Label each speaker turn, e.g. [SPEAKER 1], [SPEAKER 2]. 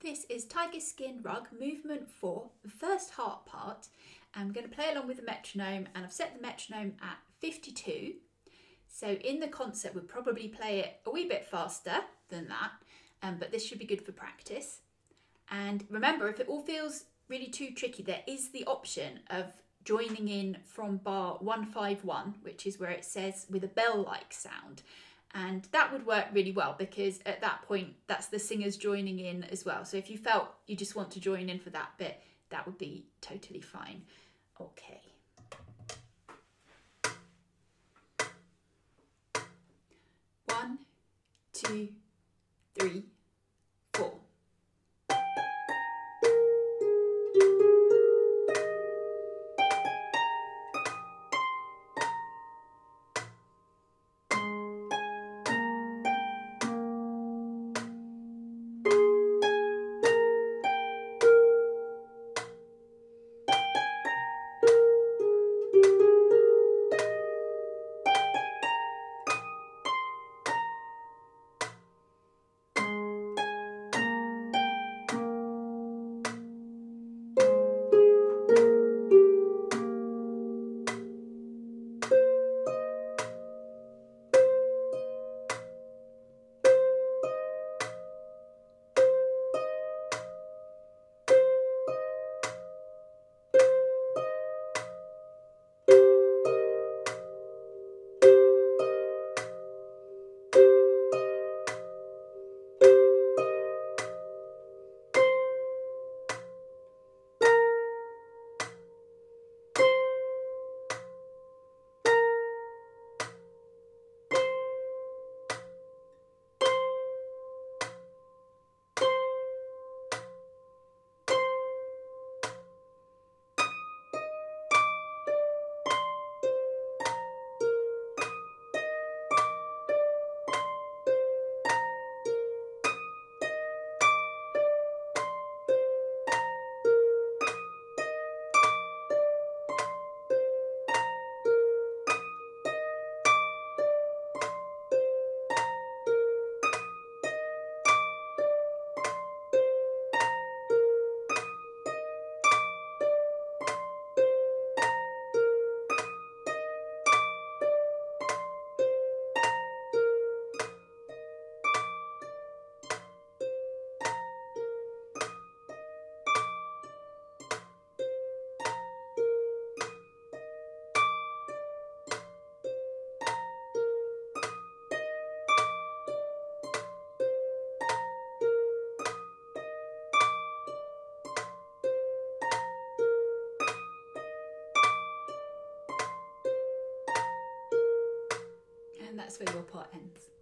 [SPEAKER 1] This is Tiger Skin Rug Movement 4, the first Harp part. I'm going to play along with the metronome, and I've set the metronome at 52. So in the concert we'll probably play it a wee bit faster than that, but this should be good for practice. And remember, if it all feels really too tricky, there is the option of joining in from bar 151, which is where it says with a bell-like sound. And that would work really well because at that point, that's the singers joining in as well. So if you felt you just want to join in for that bit, that would be totally fine. Okay. One, two, three, four. And that's where your part ends.